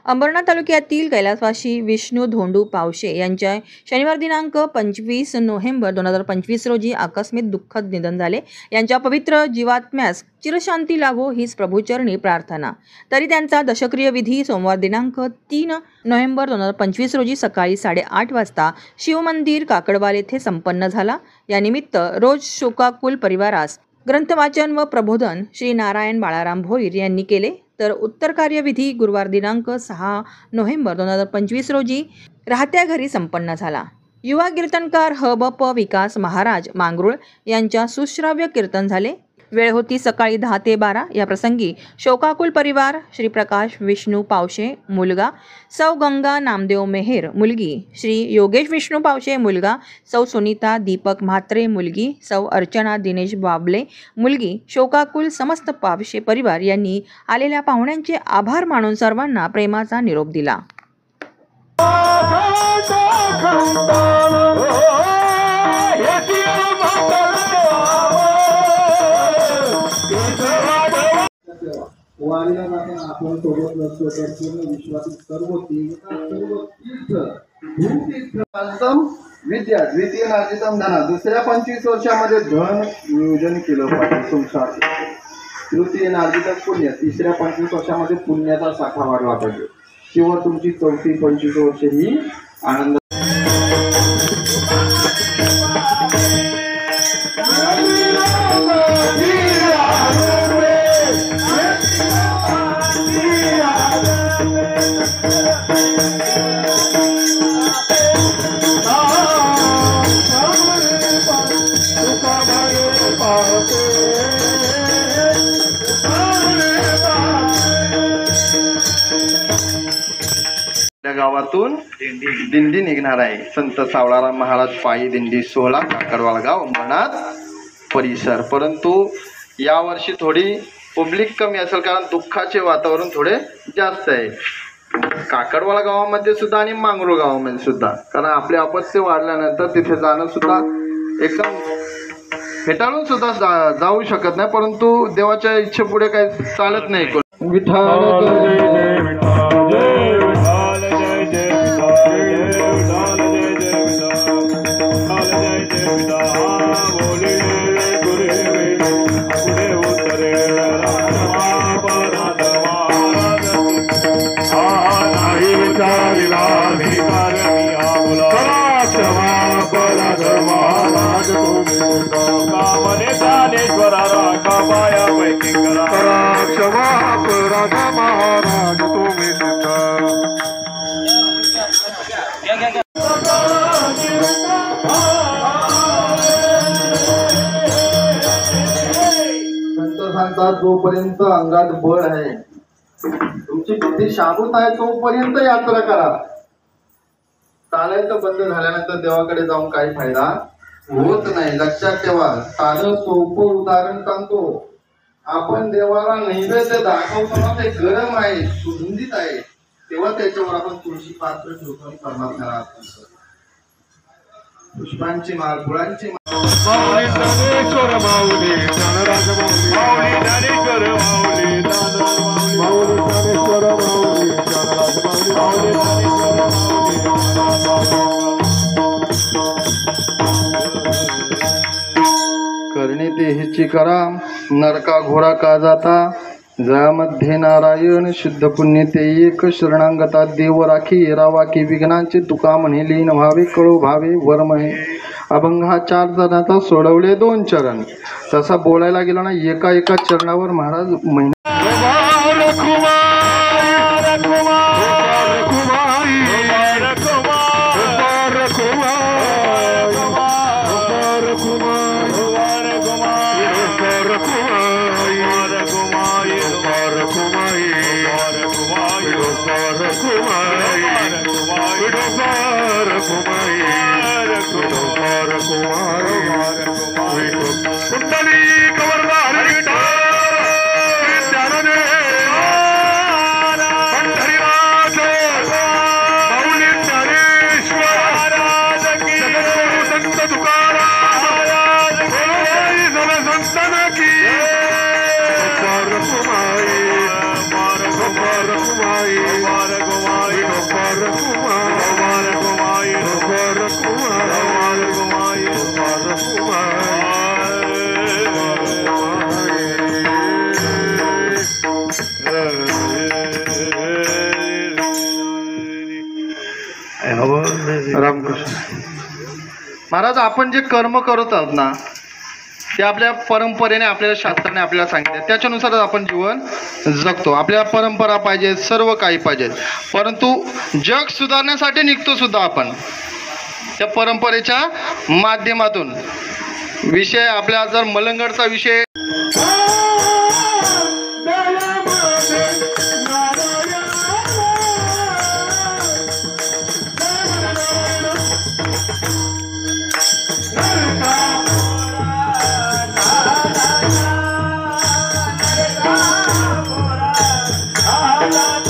अंबरनाथ तालुक्यातील कैलासवासी विष्णू धोंडू पावशे यांच्या शनिवार दिनांक 25 नोव्हेंबर 2025 रोजी आकस्मिक दुःखद निधन झाले. यांच्या पवित्र जीवात्म्यास चिरशांती लाभो हीच प्रभूचरणी प्रार्थना. तरी त्यांचा दशक्रिय विधी सोमवार दिनांक 3 नोव्हेंबर 2025 रोजी सकाळी 8:30 वाजता शिवमंदिर काकडवाल येथे संपन्न झाला. यानिमित्त रोज शोकाकुल परिवारास ग्रंथवाचन व प्रबोधन श्री नारायण बाळाराम भोईर यांनी केले. तर उत्तर कार्यविधी गुरुवार दिनांक 6 नोव्हेंबर 2025 रोजी राहत्या घरी संपन्न झाला. युवा कीर्तनकार ह.ब.प. विकास महाराज मांगरूळ यांच्या सुश्राव्य कीर्तन झाले. वेळ होती सकाळी 10 ते 12. या प्रसंगी शोकाकुल परिवार श्री प्रकाश विष्णू पावशे मुलगा, सौ गंगा नामदेव मेहेर मुलगी, श्री योगेश विष्णू पावशे मुलगा, सौ सुनीता दीपक म्हात्रे मुलगी, सौ अर्चना दिनेश बाबले मुलगी, शोकाकुल समस्त पावशे परिवार यांनी आलेल्या पाहुण्यांचे आभार मानून सर्वांना प्रेमाचा निरोप दिला. वारीला जाताना आपण सोबत नसतो तर पूर्ण विश्वातील सर्व देवता सर्व तीर्थ भूतीर्थांतम विद्या द्वितीय नार्जितम धना. दुसऱ्या 25 वर्षामध्ये धन नियोजन केलं पाहिजे संसार. तृतीय नार्जितम पुण्य. तिसऱ्या 25 वर्षामध्ये पुण्याचा साठा वाढला पाहिजे. किंवा तुमची चौथी 25 वर्ष ही आनंद. गावातून दिंडी निघणार आहे. संत सावळाराम महाराज पायी दिंडी सोहळा काकडवाल गाव अंबरनाथ परिसर. परंतु यावर्षी थोडी पब्लिक कमी असेल कारण दुःखाचे वातावरण थोडे जास्त आहे काकडवाल गावामध्ये सुद्धा आणि मांगरूळ गावामध्ये सुद्धा. कारण आपले अपत्य वाढल्यानंतर तिथे जाणं सुद्धा एकदम फेटाळून सुद्धा जाऊ शकत नाही. परंतु देवाच्या इच्छेपुढे काही चालत नाही. जोपर्यंत अंगात बळ आहे तुमची बुद्धी शाबूत आहे तोपर्यंत यात्रा करा. चालायचं बंद झाल्यानंतर देवाकडे जाऊन काही फायदा होत नाही. लक्षात ठेवा. साधं सोपं उदाहरण सांगतो. आपण देवाला नैवेद्य दाखवतो ना ते गरम आहे सुगंधित आहे तेव्हा त्याच्यावर आपण तुळशी पात्र ठेवतो आणि परमात्म्याला अर्पण करतो. पुष्पांची माळ फुलांची करणे देहीची करा नरका घोरा का जाता जयामध्ये नारायण शुद्ध पुण्य ते एक शरणांगता देव राखी रावा की विघ्नांचे तुका म्हणे लीन व्हावे कळो भावे वर्महे. अभंग हा 4 जणांचा सोडवले 2 चरण. तसा बोलायला गेला ना एका एका चरणावर महाराज कुंडली महाराज आपण जे कर्म करत आहोत ना ते आपल्या परंपरेने आपल्याला शास्त्राने आपल्याला सांगितले त्याच्यानुसारच आपण जीवन जगतो. आपल्याला परंपरा पाहिजे सर्व काही पाहिजे परंतु जग सुधारण्यासाठी निघतो सुद्धा आपण त्या परंपरेच्या माध्यमातून. विषय आपल्या जर मलंगडचा विषय la